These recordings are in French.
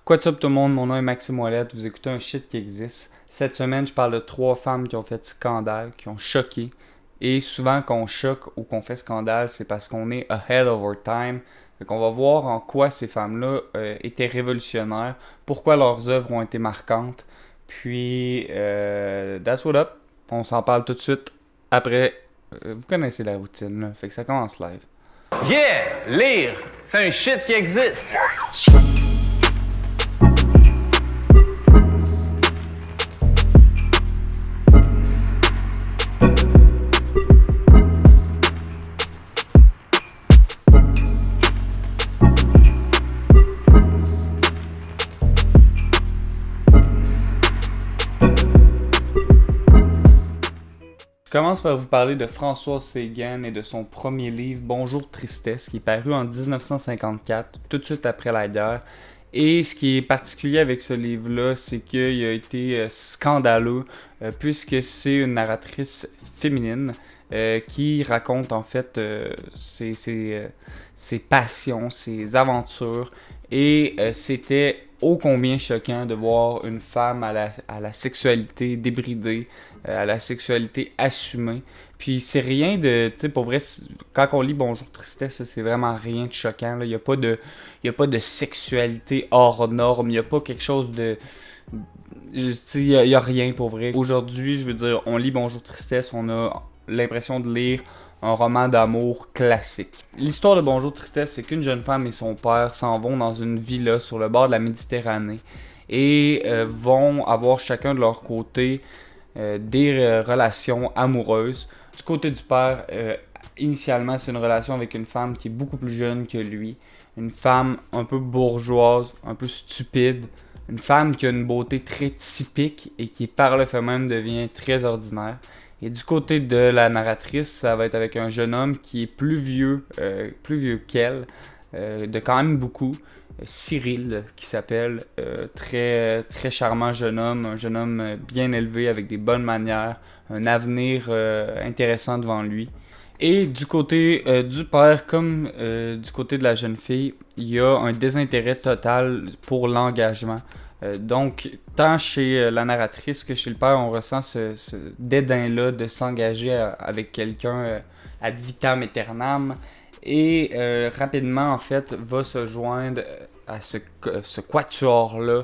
What's up tout le monde, mon nom est Maxime Ouellette, vous écoutez un shit qui existe. Cette semaine, je parle de 3 femmes qui ont fait scandale, qui ont choqué. Et souvent, quand on choque ou qu'on fait scandale, c'est parce qu'on est ahead of our time. Donc, on va voir en quoi ces femmes-là étaient révolutionnaires, pourquoi leurs œuvres ont été marquantes. Puis, that's what up. On s'en parle tout de suite après. Vous connaissez la routine, là. Fait que ça commence live. Yeah! Lire! C'est un shit qui existe! Je commence par vous parler de Françoise Sagan et de son premier livre Bonjour Tristesse qui est paru en 1954, tout de suite après la guerre. Et ce qui est particulier avec ce livre-là, c'est qu'il a été scandaleux puisque c'est une narratrice féminine qui raconte en fait ses passions, ses aventures. Et c'était ô combien choquant de voir une femme à la sexualité débridée, à la sexualité assumée. Puis c'est rien de, tu sais, pour vrai, quand on lit Bonjour Tristesse, c'est vraiment rien de choquant. Il n'y a pas de sexualité hors norme, il n'y a pas quelque chose de... Il y a rien pour vrai. Aujourd'hui, je veux dire, on lit Bonjour Tristesse, on a l'impression de lire un roman d'amour classique. L'histoire de Bonjour Tristesse, c'est qu'une jeune femme et son père s'en vont dans une villa sur le bord de la Méditerranée et vont avoir chacun de leur côté des relations amoureuses. Du côté du père, initialement, c'est une relation avec une femme qui est beaucoup plus jeune que lui, une femme un peu bourgeoise, un peu stupide, une femme qui a une beauté très typique et qui par le fait même devient très ordinaire. Et du côté de la narratrice, ça va être avec un jeune homme qui est plus vieux qu'elle, de quand même beaucoup, Cyril, qui s'appelle, très, très charmant jeune homme, un jeune homme bien élevé avec des bonnes manières, un avenir intéressant devant lui. Et du côté du père comme du côté de la jeune fille, il y a un désintérêt total pour l'engagement. Donc, tant chez la narratrice que chez le père, on ressent ce dédain-là de s'engager avec quelqu'un ad vitam aeternam. Et rapidement, en fait, va se joindre à ce quatuor-là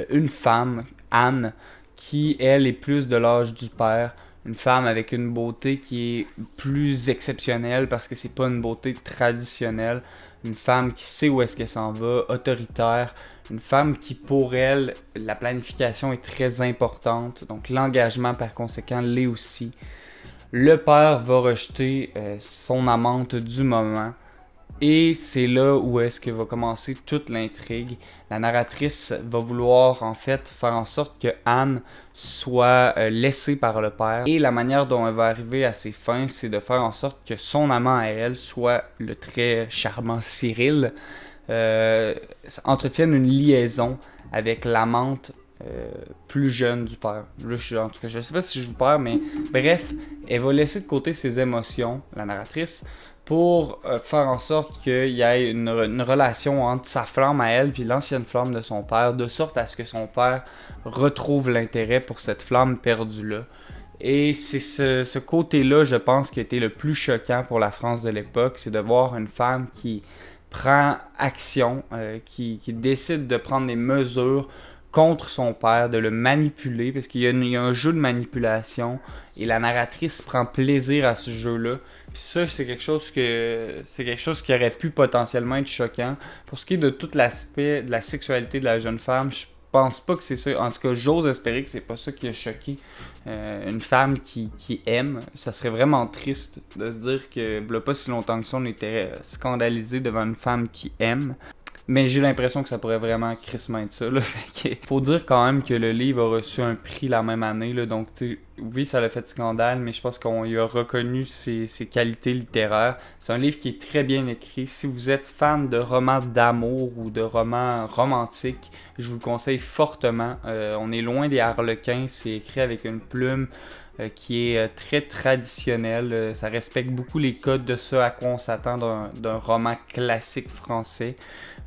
une femme, Anne, qui, elle, est plus de l'âge du père. Une femme avec une beauté qui est plus exceptionnelle parce que c'est pas une beauté traditionnelle. Une femme qui sait où est-ce qu'elle s'en va, autoritaire. Une femme qui, pour elle, la planification est très importante. Donc l'engagement, par conséquent, l'est aussi. Le père va rejeter son amante du moment. Et c'est là où est-ce que va commencer toute l'intrigue. La narratrice va vouloir en fait faire en sorte que Anne soit laissée par le père. Et la manière dont elle va arriver à ses fins, c'est de faire en sorte que son amant à elle, soit le très charmant Cyril, entretienne une liaison avec l'amante plus jeune du père. Là, en tout cas, je sais pas si je vous perds, mais bref, elle va laisser de côté ses émotions, la narratrice, pour faire en sorte qu'il y ait une relation entre sa flamme à elle puis l'ancienne flamme de son père, de sorte à ce que son père retrouve l'intérêt pour cette flamme perdue-là. Et c'est ce côté-là, je pense, qui a été le plus choquant pour la France de l'époque, c'est de voir une femme qui prend action, qui décide de prendre des mesures contre son père, de le manipuler, parce qu'il y a un jeu de manipulation, et la narratrice prend plaisir à ce jeu-là. Puis ça, c'est quelque chose qui aurait pu potentiellement être choquant. Pour ce qui est de tout l'aspect de la sexualité de la jeune femme, je pense pas que c'est ça. En tout cas, j'ose espérer que c'est pas ça qui a choqué une femme qui aime. Ça serait vraiment triste de se dire que, il y a pas si longtemps que ça, on était scandalisé devant une femme qui aime. Mais j'ai l'impression que ça pourrait vraiment crissement être ça. Là. Faut dire quand même que le livre a reçu un prix la même année. Là, donc, oui, ça a fait scandale, mais je pense qu'on y a reconnu ses qualités littéraires. C'est un livre qui est très bien écrit. Si vous êtes fan de romans d'amour ou de romans romantiques, je vous le conseille fortement. On est loin des harlequins, c'est écrit avec une plume qui est très traditionnelle. Ça respecte beaucoup les codes de ce à quoi on s'attend d'un roman classique français.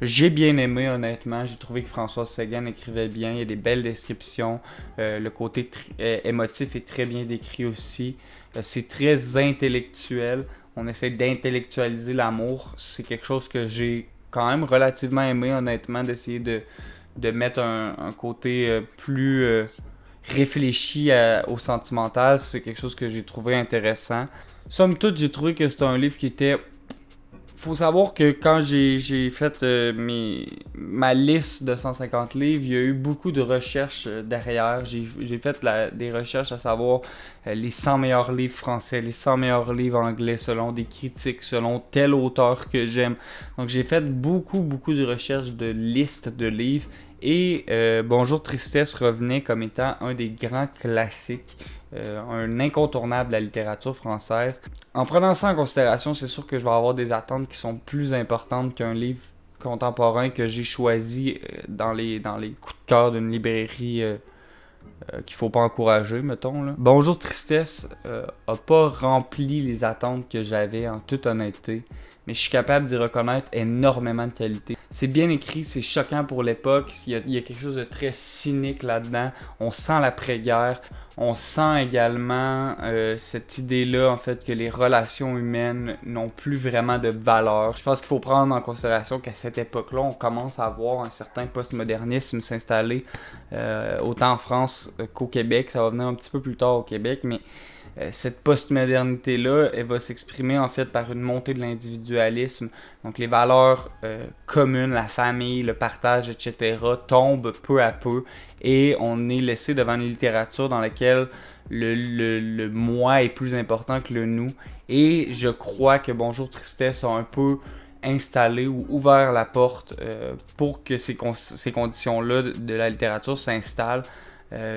J'ai bien aimé, honnêtement. J'ai trouvé que Françoise Séguin écrivait bien. Il y a des belles descriptions. Le côté émotif est très bien décrit aussi. C'est très intellectuel. On essaie d'intellectualiser l'amour. C'est quelque chose que j'ai quand même relativement aimé, honnêtement, d'essayer de mettre un côté plus réfléchi au sentimental. C'est quelque chose que j'ai trouvé intéressant. Somme toute, j'ai trouvé que c'était un livre qui était... Faut savoir que quand j'ai fait ma liste de 150 livres, il y a eu beaucoup de recherches derrière. J'ai fait des recherches à savoir les 100 meilleurs livres français, les 100 meilleurs livres anglais selon des critiques, selon tel auteur que j'aime. Donc j'ai fait beaucoup de recherches de listes de livres et Bonjour Tristesse revenait comme étant un des grands classiques. Un incontournable de la littérature française. En prenant ça en considération, c'est sûr que je vais avoir des attentes qui sont plus importantes qu'un livre contemporain que j'ai choisi dans les coups de cœur d'une librairie qu'il faut pas encourager, mettons. Là. Bonjour Tristesse a pas rempli les attentes que j'avais, en toute honnêteté, mais je suis capable d'y reconnaître énormément de qualité. C'est bien écrit, c'est choquant pour l'époque, il y a quelque chose de très cynique là-dedans, on sent l'après-guerre. On sent également cette idée-là, en fait, que les relations humaines n'ont plus vraiment de valeur. Je pense qu'il faut prendre en considération qu'à cette époque-là, on commence à voir un certain postmodernisme s'installer, autant en France qu'au Québec. Ça va venir un petit peu plus tard au Québec, mais cette postmodernité-là, elle va s'exprimer en fait par une montée de l'individualisme. Donc les valeurs communes, la famille, le partage, etc. tombent peu à peu et on est laissé devant une littérature dans laquelle le moi est plus important que le nous. Et je crois que Bonjour Tristesse a un peu installé ou ouvert la porte pour que ces conditions-là de la littérature s'installent.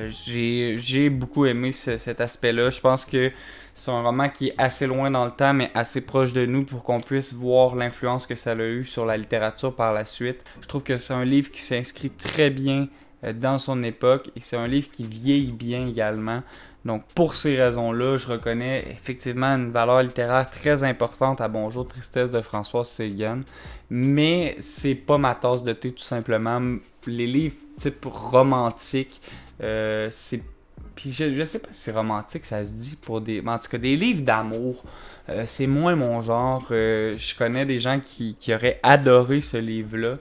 J'ai beaucoup aimé cet aspect-là. Je pense que c'est un roman qui est assez loin dans le temps, mais assez proche de nous pour qu'on puisse voir l'influence que ça a eu sur la littérature par la suite. Je trouve que c'est un livre qui s'inscrit très bien dans son époque et c'est un livre qui vieillit bien également. Donc pour ces raisons-là, je reconnais effectivement une valeur littéraire très importante à Bonjour Tristesse de Françoise Séguin, mais c'est pas ma tasse de thé tout simplement. Les livres type romantique, c'est... Puis je sais pas si c'est romantique, ça se dit pour des... Mais en tout cas, des livres d'amour, c'est moins mon genre. Je connais des gens qui auraient adoré ce livre-là.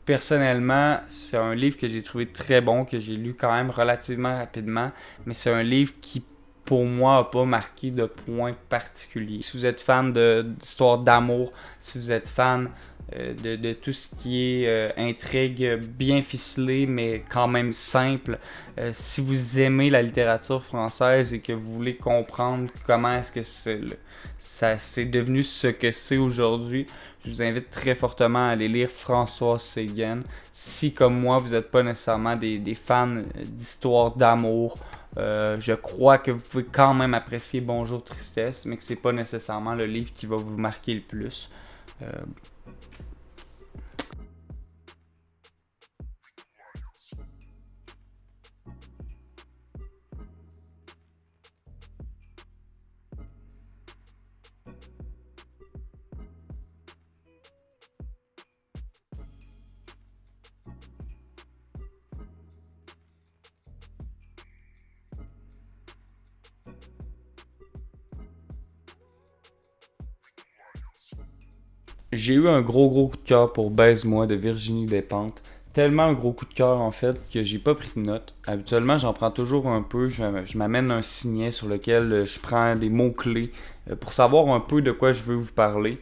Personnellement, c'est un livre que j'ai trouvé très bon, que j'ai lu quand même relativement rapidement, mais c'est un livre qui, pour moi, n'a pas marqué de point particulier. Si vous êtes fan d'histoires d'amour, si vous êtes fan de tout ce qui est intrigue bien ficelée, mais quand même simple, si vous aimez la littérature française et que vous voulez comprendre comment est-ce que ça c'est devenu ce que c'est aujourd'hui, je vous invite très fortement à aller lire Françoise Séguin. Si, comme moi, vous n'êtes pas nécessairement des fans d'histoires d'amour, je crois que vous pouvez quand même apprécier Bonjour Tristesse, mais que c'est pas nécessairement le livre qui va vous marquer le plus. J'ai eu un gros coup de cœur pour Baise-moi de Virginie Despentes. Tellement un gros coup de cœur en fait que j'ai pas pris de notes. Habituellement j'en prends toujours un peu, je m'amène un signet sur lequel je prends des mots-clés pour savoir un peu de quoi je veux vous parler.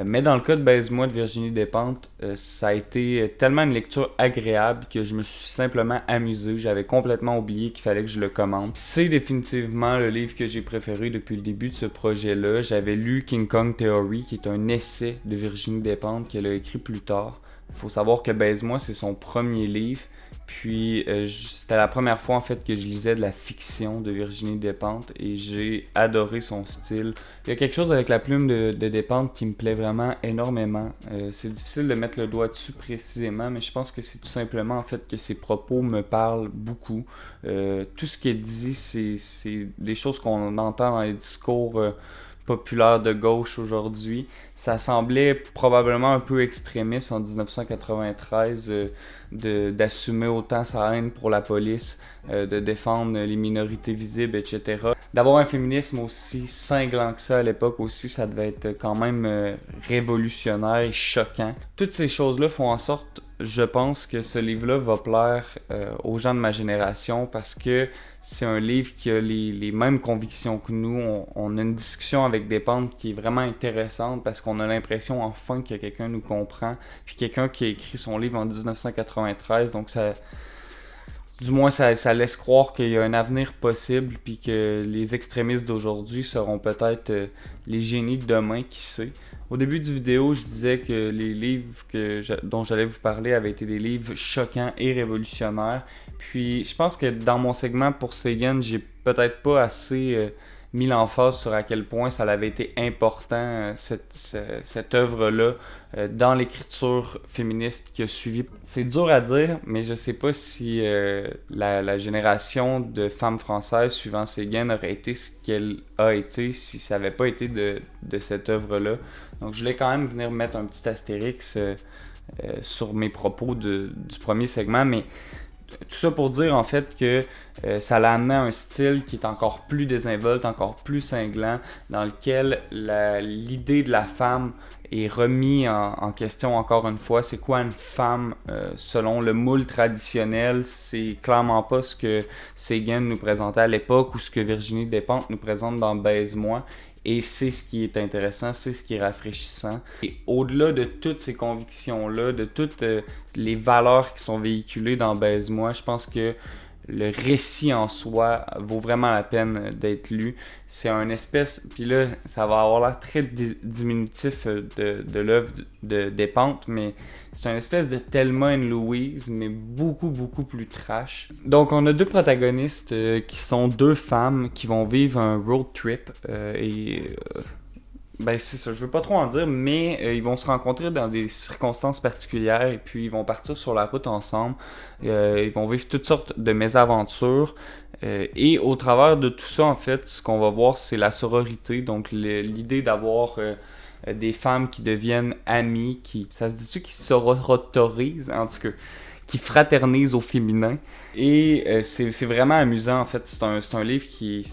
Mais dans le cas de Baise-moi de Virginie Despentes, ça a été tellement une lecture agréable que je me suis simplement amusé. J'avais complètement oublié qu'il fallait que je le commande. C'est définitivement le livre que j'ai préféré depuis le début de ce projet-là. J'avais lu King Kong Theory, qui est un essai de Virginie Despentes qu'elle a écrit plus tard. Il faut savoir que Baise-moi, c'est son premier livre. Puis c'était la première fois en fait que je lisais de la fiction de Virginie Despentes et j'ai adoré son style. Il y a quelque chose avec la plume de Despentes qui me plaît vraiment énormément. C'est difficile de mettre le doigt dessus précisément, mais je pense que c'est tout simplement en fait que ses propos me parlent beaucoup. Tout ce qui est dit, c'est des choses qu'on entend dans les discours populaire de gauche aujourd'hui. Ça semblait probablement un peu extrémiste en 1993 d'assumer autant sa haine pour la police, de défendre les minorités visibles, etc. D'avoir un féminisme aussi cinglant que ça à l'époque aussi, ça devait être quand même révolutionnaire et choquant. Toutes ces choses-là font en sorte, je pense, que ce livre-là va plaire aux gens de ma génération parce que c'est un livre qui a les mêmes convictions que nous. On a une discussion avec Despentes qui est vraiment intéressante parce qu'on a l'impression enfin que quelqu'un nous comprend. Puis quelqu'un qui a écrit son livre en 1993, donc ça, du moins ça laisse croire qu'il y a un avenir possible puis que les extrémistes d'aujourd'hui seront peut-être les génies de demain, qui sait. Au début du vidéo, je disais que les livres dont j'allais vous parler avaient été des livres choquants et révolutionnaires. Puis je pense que dans mon segment pour Séguin, j'ai peut-être pas assez mis l'emphase sur à quel point ça avait été important, cette œuvre-là, dans l'écriture féministe qui a suivi. C'est dur à dire, mais je sais pas si la génération de femmes françaises suivant Séguin aurait été ce qu'elle a été si ça n'avait pas été de cette œuvre-là. Donc je voulais quand même venir mettre un petit astérix sur mes propos du premier segment, mais tout ça pour dire en fait que ça l'a amené à un style qui est encore plus désinvolte, encore plus cinglant, dans lequel l'idée de la femme est remis en question encore une fois. C'est quoi une femme selon le moule traditionnel? C'est clairement pas ce que Séguin nous présentait à l'époque ou ce que Virginie Despentes nous présente dans Baise-moi. Et c'est ce qui est intéressant, c'est ce qui est rafraîchissant. Et au-delà de toutes ces convictions-là, de toutes les valeurs qui sont véhiculées dans Baise-moi, je pense que le récit en soi vaut vraiment la peine d'être lu. C'est un espèce, puis là, ça va avoir l'air très diminutif de l'œuvre de Despentes, mais c'est un espèce de Thelma and Louise, mais beaucoup, beaucoup plus trash. Donc, on a deux protagonistes qui sont deux femmes qui vont vivre un road trip ben c'est ça, je veux pas trop en dire, mais ils vont se rencontrer dans des circonstances particulières et puis ils vont partir sur la route ensemble. Ils vont vivre toutes sortes de mésaventures et au travers de tout ça, en fait, ce qu'on va voir, c'est la sororité, donc l'idée d'avoir des femmes qui deviennent amies, ça se dit-tu qui sororitorisent, en tout cas, qui fraternise au féminin. Et c'est vraiment amusant, en fait. C'est un livre qui,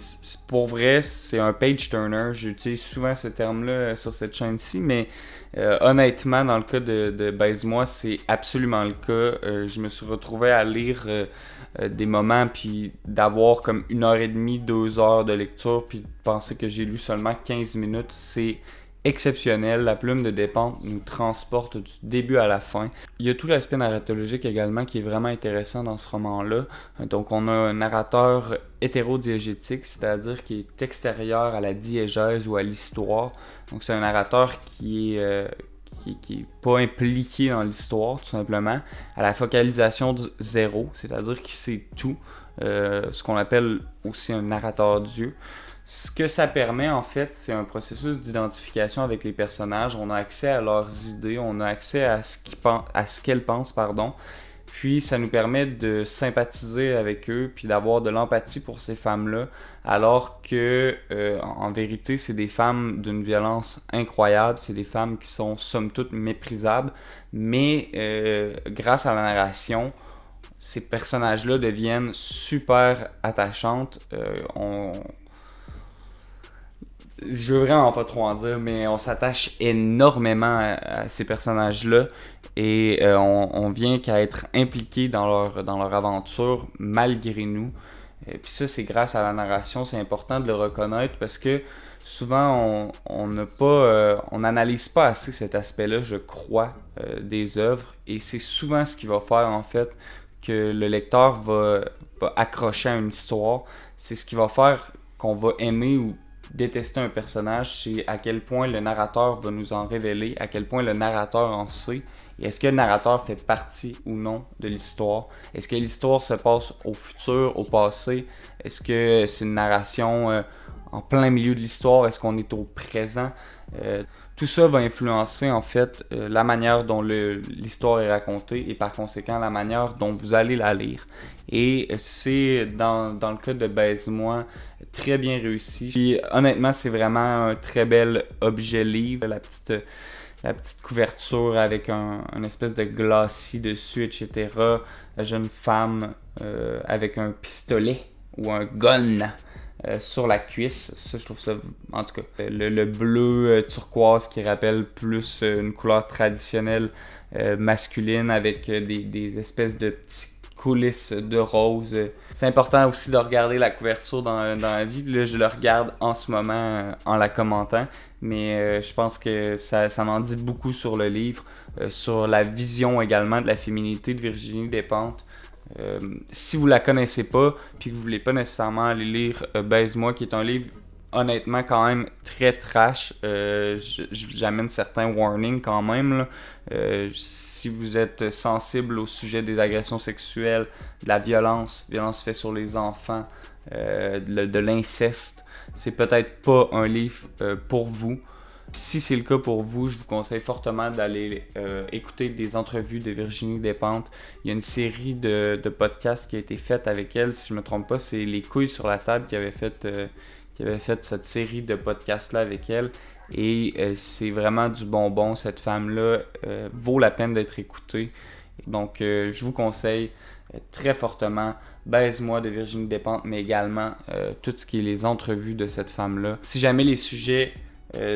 pour vrai, c'est un page-turner. J'utilise souvent ce terme-là sur cette chaîne-ci, mais honnêtement, dans le cas de Baise-moi, c'est absolument le cas. Je me suis retrouvé à lire des moments, puis d'avoir comme 1h30, 2 heures de lecture, puis de penser que j'ai lu seulement 15 minutes, c'est exceptionnel. La plume de Despentes nous transporte du début à la fin. Il y a tout l'aspect narratologique également qui est vraiment intéressant dans ce roman-là. Donc on a un narrateur hétérodiégétique, c'est-à-dire qui est extérieur à la diégèse ou à l'histoire. Donc c'est un narrateur qui est pas impliqué dans l'histoire, tout simplement, à la focalisation zéro, c'est-à-dire qu'il sait tout, ce qu'on appelle aussi un narrateur Dieu. Ce que ça permet, en fait, c'est un processus d'identification avec les personnages. On a accès à leurs idées, on a accès à ce qu'elles pensent, pardon. Puis ça nous permet de sympathiser avec eux, puis d'avoir de l'empathie pour ces femmes-là, alors que, en vérité, c'est des femmes d'une violence incroyable, c'est des femmes qui sont somme toute méprisables, mais grâce à la narration, ces personnages-là deviennent super attachantes. Je veux vraiment pas trop en dire, mais on s'attache énormément à ces personnages-là et on vient qu'à être impliqué dans leur aventure malgré nous. Puis ça, c'est grâce à la narration, c'est important de le reconnaître parce que souvent on n'analyse pas assez cet aspect-là, je crois, des œuvres, et c'est souvent ce qui va faire en fait que le lecteur va accrocher à une histoire. C'est ce qui va faire qu'on va aimer ou détester un personnage, c'est à quel point le narrateur va nous en révéler, à quel point le narrateur en sait Et est-ce que le narrateur fait partie ou non de l'histoire? Est-ce que l'histoire se passe au futur, au passé? Est-ce que c'est une narration en plein milieu de l'histoire? Est-ce qu'on est au présent? Tout ça va influencer en fait la manière dont l'histoire est racontée et par conséquent la manière dont vous allez la lire. Et c'est dans le cas de Baise-moi très bien réussi. Puis honnêtement, c'est vraiment un très bel objet livre. La petite couverture avec un espèce de glacis dessus, etc. La jeune femme avec un pistolet ou un gun sur la cuisse. Ça, je trouve ça, en tout cas, le bleu turquoise qui rappelle plus une couleur traditionnelle masculine avec des espèces de petits coulisses de rose. C'est important aussi de regarder la couverture dans la vie. Là, je le regarde en ce moment en la commentant, mais je pense que ça m'en dit beaucoup sur le livre, sur la vision également de la féminité de Virginie Despentes. Si vous la connaissez pas, puis que vous voulez pas nécessairement aller lire Baise-moi, qui est un livre honnêtement quand même très trash, j'amène certains warnings quand même là. Si vous êtes sensible au sujet des agressions sexuelles, de la violence faite sur les enfants, de l'inceste, c'est peut-être pas un livre pour vous. Si c'est le cas pour vous, je vous conseille fortement d'aller écouter des entrevues de Virginie Despentes. Il y a une série de podcasts qui a été faite avec elle. Si je ne me trompe pas, c'est Les couilles sur la table qui avait fait cette série de podcasts-là avec elle. Et c'est vraiment du bonbon. Cette femme-là vaut la peine d'être écoutée. Donc, je vous conseille très fortement Baise-moi de Virginie Despentes, mais également tout ce qui est les entrevues de cette femme-là. Si jamais les sujets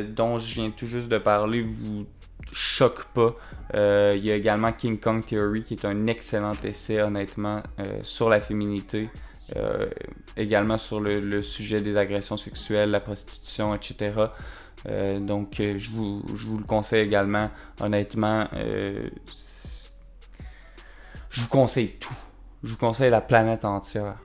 dont je viens tout juste de parler vous choquent pas, il y a également King Kong Theory qui est un excellent essai honnêtement sur la féminité, également sur le sujet des agressions sexuelles, la prostitution, etc. Donc je vous le conseille également honnêtement. Je vous conseille tout. Je vous conseille la planète entière.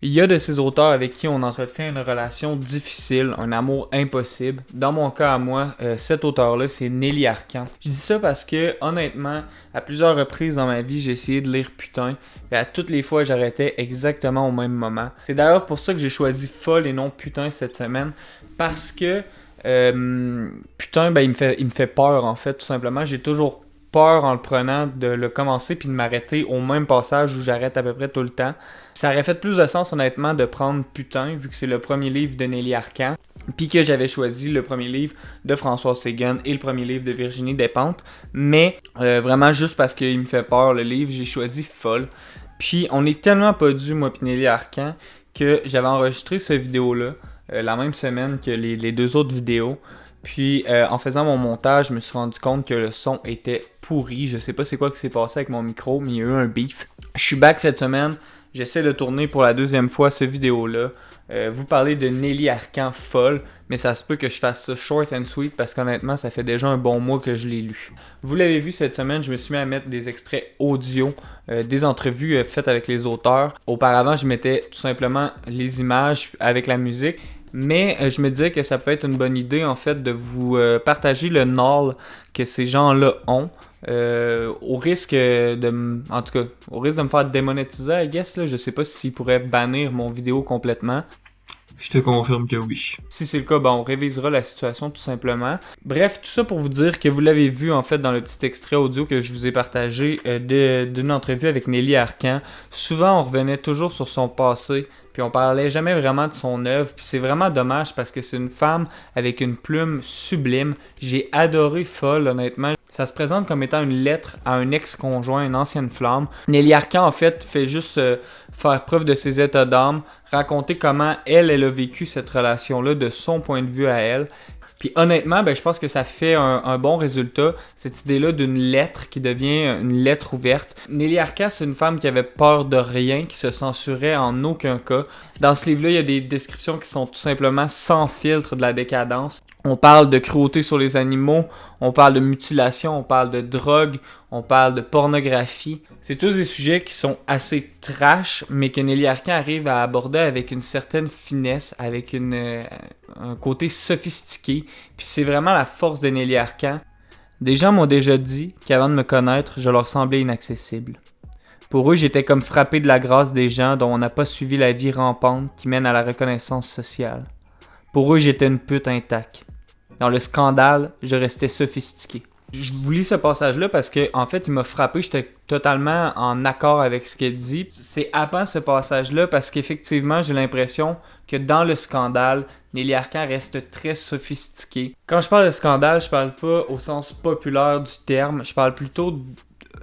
Il y a de ces auteurs avec qui on entretient une relation difficile, un amour impossible. Dans mon cas à moi, cet auteur-là, c'est Nelly Arcan. Je dis ça parce que, honnêtement, à plusieurs reprises dans ma vie, j'ai essayé de lire Putain, et à toutes les fois, j'arrêtais exactement au même moment. C'est d'ailleurs pour ça que j'ai choisi Folle et non Putain cette semaine, parce que Putain, il me fait peur en fait, tout simplement. J'ai toujours peur en le prenant de le commencer puis de m'arrêter au même passage où j'arrête à peu près tout le temps. Ça aurait fait plus de sens honnêtement de prendre Putain vu que c'est le premier livre de Nelly Arcan puis que j'avais choisi le premier livre de Françoise Séguin et le premier livre de Virginie Despentes, mais vraiment juste parce qu'il me fait peur le livre, j'ai choisi Folle. Puis on est tellement pas dû moi pis Nelly Arcan que j'avais enregistré cette vidéo-là la même semaine que les deux autres vidéos. Puis en faisant mon montage, je me suis rendu compte que le son était pourri. Je sais pas c'est quoi qui s'est passé avec mon micro, mais il y a eu un beef. Je suis back cette semaine. J'essaie de tourner pour la deuxième fois cette vidéo-là. Vous parlez de Nelly Arcan Folle, mais ça se peut que je fasse ça short and sweet parce qu'honnêtement, ça fait déjà un bon mois que je l'ai lu. Vous l'avez vu cette semaine, je me suis mis à mettre des extraits audio, des entrevues faites avec les auteurs. Auparavant, je mettais tout simplement les images avec la musique. Mais je me disais que ça peut être une bonne idée en fait de vous partager le knowledge que ces gens-là ont au risque de me faire démonétiser, I guess, là. Je sais pas s'ils pourraient bannir mon vidéo complètement. Je te confirme que oui. Si c'est le cas, on révisera la situation tout simplement. Bref, tout ça pour vous dire que vous l'avez vu en fait dans le petit extrait audio que je vous ai partagé d'une entrevue avec Nelly Arcan. Souvent, on revenait toujours sur son passé, puis on parlait jamais vraiment de son œuvre. Puis c'est vraiment dommage parce que c'est une femme avec une plume sublime. J'ai adoré Folle, honnêtement. Ça se présente comme étant une lettre à un ex-conjoint, une ancienne flamme. Nelly Arcan, en fait, fait juste faire preuve de ses états d'âme, raconter comment elle a vécu cette relation-là de son point de vue à elle. Puis honnêtement, je pense que ça fait un bon résultat, cette idée-là d'une lettre qui devient une lettre ouverte. Nelly Arcan, c'est une femme qui avait peur de rien, qui se censurait en aucun cas. Dans ce livre-là, il y a des descriptions qui sont tout simplement sans filtre de la décadence. On parle de cruauté sur les animaux, on parle de mutilation, on parle de drogue, on parle de pornographie. C'est tous des sujets qui sont assez trash, mais que Nelly Arcan arrive à aborder avec une certaine finesse, avec un côté sophistiqué. Puis c'est vraiment la force de Nelly Arcan. Des gens m'ont déjà dit qu'avant de me connaître, je leur semblais inaccessible. Pour eux, j'étais comme frappé de la grâce des gens dont on n'a pas suivi la vie rampante qui mène à la reconnaissance sociale. Pour eux, j'étais une pute intacte. Dans le scandale, je restais sophistiqué. Je vous lis ce passage-là parce que, en fait, il m'a frappé. J'étais totalement en accord avec ce qu'il dit. C'est avant ce passage-là parce qu'effectivement, j'ai l'impression que dans le scandale, Nelly Arcan reste très sophistiqué. Quand je parle de scandale, je parle pas au sens populaire du terme. Je parle plutôt de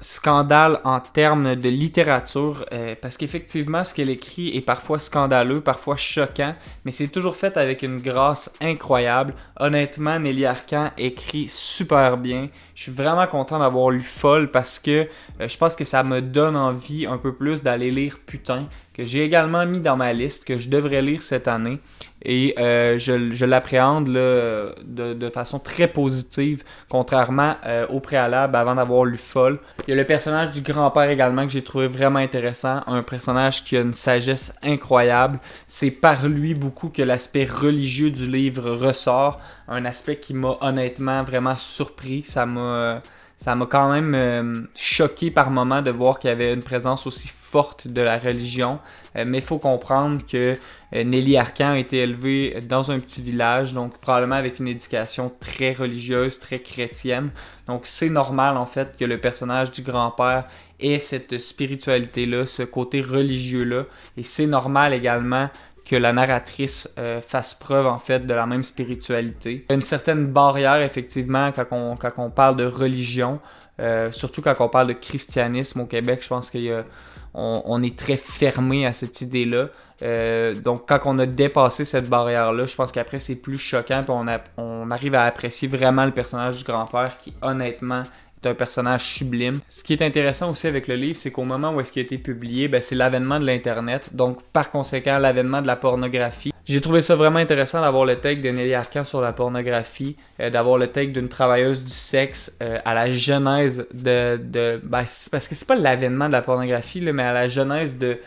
scandale en termes de littérature, parce qu'effectivement, ce qu'elle écrit est parfois scandaleux, parfois choquant, mais c'est toujours fait avec une grâce incroyable. Honnêtement, Nelly Arcan écrit super bien. Je suis vraiment content d'avoir lu Folle parce que je pense que ça me donne envie un peu plus d'aller lire Putain, que j'ai également mis dans ma liste, que je devrais lire cette année. Et je l'appréhende là, de façon très positive, contrairement au préalable avant d'avoir lu Folle. Il y a le personnage du grand-père également que j'ai trouvé vraiment intéressant, un personnage qui a une sagesse incroyable. C'est par lui beaucoup que l'aspect religieux du livre ressort, un aspect qui m'a honnêtement vraiment surpris. Ça m'a quand même choqué par moments de voir qu'il y avait une présence aussi forte de la religion. Mais il faut comprendre que Nelly Arcan a été élevée dans un petit village, donc probablement avec une éducation très religieuse, très chrétienne. Donc c'est normal en fait que le personnage du grand-père ait cette spiritualité-là, ce côté religieux-là. Et c'est normal également que la narratrice fasse preuve en fait de la même spiritualité. Il y a une certaine barrière effectivement quand on parle de religion, surtout quand on parle de christianisme au Québec. Je pense qu'on est très fermé à cette idée-là. Donc quand on a dépassé cette barrière-là, je pense qu'après c'est plus choquant puis on arrive à apprécier vraiment le personnage du grand-père qui honnêtement est un personnage sublime. Ce qui est intéressant aussi avec le livre, c'est qu'au moment où est-ce qu'il a été publié, c'est l'avènement de l'Internet, donc par conséquent l'avènement de la pornographie. J'ai trouvé ça vraiment intéressant d'avoir le take de Nelly Arcan sur la pornographie, d'avoir le take d'une travailleuse du sexe à la genèse parce que c'est pas l'avènement de la pornographie, là, mais à la genèse de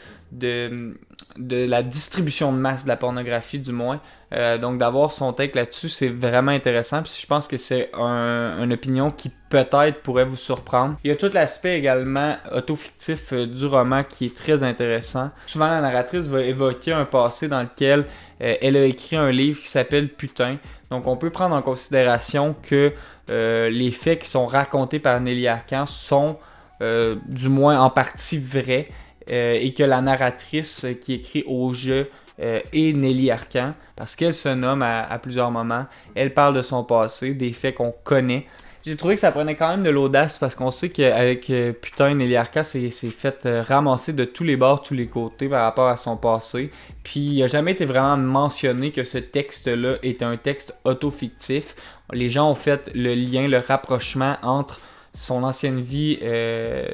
la distribution de masse de la pornographie du moins. Donc d'avoir son take là-dessus, c'est vraiment intéressant. Puis je pense que c'est une opinion qui peut-être pourrait vous surprendre. Il y a tout l'aspect également autofictif du roman qui est très intéressant. Souvent la narratrice va évoquer un passé dans lequel elle a écrit un livre qui s'appelle Putain. Donc on peut prendre en considération que les faits qui sont racontés par Nelly Arcan sont du moins en partie vrais. Et que la narratrice qui écrit au jeu est Nelly Arcan, parce qu'elle se nomme à plusieurs moments. Elle parle de son passé, des faits qu'on connaît. J'ai trouvé que ça prenait quand même de l'audace, parce qu'on sait qu'avec Putain, Nelly Arcan s'est fait ramasser de tous les bords, tous les côtés par rapport à son passé. Puis il n'a jamais été vraiment mentionné que ce texte-là est un texte autofictif. Les gens ont fait le lien, le rapprochement entre son ancienne vie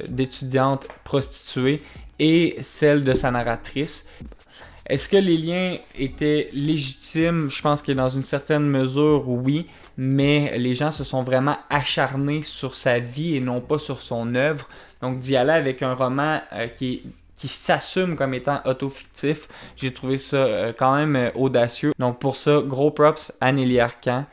d'étudiante prostituée et celle de sa narratrice. Est-ce que les liens étaient légitimes? Je pense que dans une certaine mesure, oui, mais les gens se sont vraiment acharnés sur sa vie et non pas sur son œuvre. Donc d'y aller avec un roman qui s'assume comme étant autofictif, j'ai trouvé ça quand même audacieux. Donc pour ça, gros props à Nelly Arcan.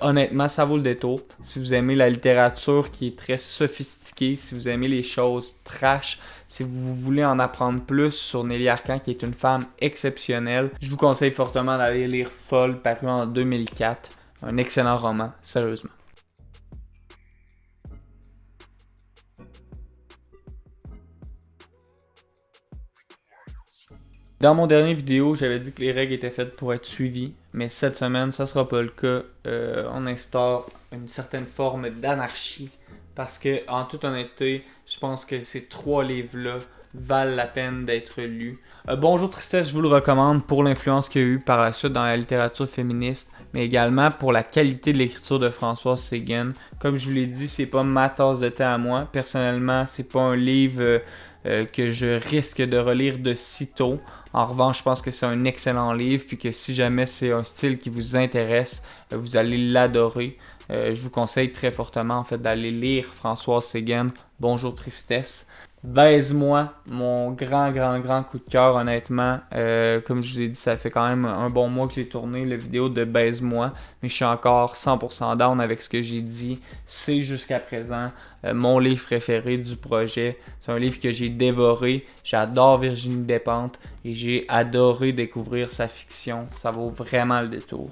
Honnêtement, ça vaut le détour. Si vous aimez la littérature qui est très sophistiquée, si vous aimez les choses trash, si vous voulez en apprendre plus sur Nelly Arcan, qui est une femme exceptionnelle, je vous conseille fortement d'aller lire Folle, paru en 2004. Un excellent roman, sérieusement. Dans mon dernier vidéo, j'avais dit que les règles étaient faites pour être suivies, mais cette semaine, ça sera pas le cas. On instaure une certaine forme d'anarchie, parce que, en toute honnêteté, je pense que ces 3 livres-là valent la peine d'être lus. Bonjour Tristesse, je vous le recommande pour l'influence qu'il y a eu par la suite dans la littérature féministe, mais également pour la qualité de l'écriture de Françoise Séguin. Comme je vous l'ai dit, c'est pas ma tasse de thé à moi. Personnellement, c'est pas un livre que je risque de relire de sitôt. En revanche, je pense que c'est un excellent livre, puis que si jamais c'est un style qui vous intéresse, vous allez l'adorer. Je vous conseille très fortement en fait d'aller lire Françoise Séguin, Bonjour Tristesse. Baise-moi, mon grand coup de cœur, honnêtement. Comme je vous ai dit, ça fait quand même un bon mois que j'ai tourné la vidéo de Baise-moi, mais je suis encore 100% down avec ce que j'ai dit. C'est jusqu'à présent mon livre préféré du projet. C'est un livre que j'ai dévoré. J'adore Virginie Despentes et j'ai adoré découvrir sa fiction. Ça vaut vraiment le détour.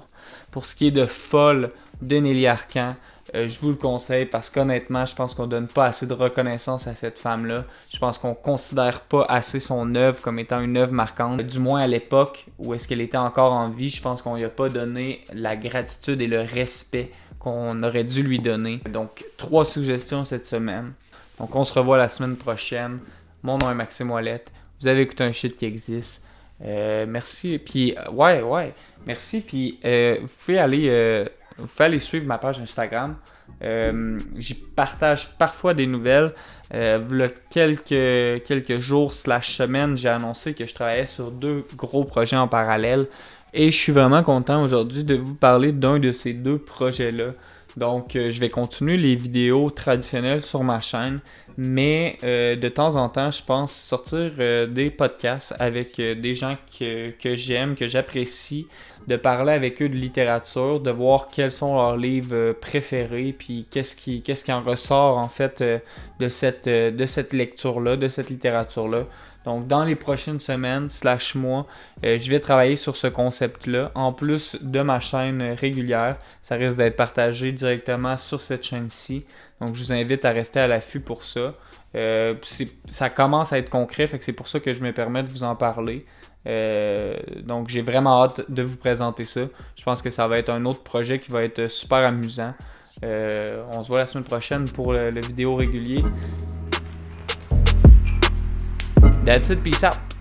Pour ce qui est de Folle de Nelly Arcan, je vous le conseille parce qu'honnêtement, je pense qu'on donne pas assez de reconnaissance à cette femme-là. Je pense qu'on considère pas assez son œuvre comme étant une œuvre marquante. Du moins à l'époque où est-ce qu'elle était encore en vie, je pense qu'on lui a pas donné la gratitude et le respect qu'on aurait dû lui donner. Donc, 3 suggestions cette semaine. Donc, on se revoit la semaine prochaine. Mon nom est Maxime Ouellette. Vous avez écouté un shit qui existe. Merci. Puis, merci. Puis, vous pouvez aller suivre ma page Instagram. J'y partage parfois des nouvelles. Là, quelques jours / semaines, j'ai annoncé que je travaillais sur 2 gros projets en parallèle. Et je suis vraiment content aujourd'hui de vous parler d'un de ces 2 projets-là. Donc, je vais continuer les vidéos traditionnelles sur ma chaîne, mais de temps en temps, je pense sortir des podcasts avec des gens que j'aime, que j'apprécie, de parler avec eux de littérature, de voir quels sont leurs livres préférés, puis qu'est-ce qui en ressort en fait de cette lecture-là, de cette littérature-là. Donc, dans les prochaines semaines / mois, je vais travailler sur ce concept-là. En plus de ma chaîne régulière, ça risque d'être partagé directement sur cette chaîne-ci. Donc, je vous invite à rester à l'affût pour ça. Ça commence à être concret, fait que c'est pour ça que je me permets de vous en parler. Donc, j'ai vraiment hâte de vous présenter ça. Je pense que ça va être un autre projet qui va être super amusant. On se voit la semaine prochaine pour le vidéo régulier. That's it, peace out.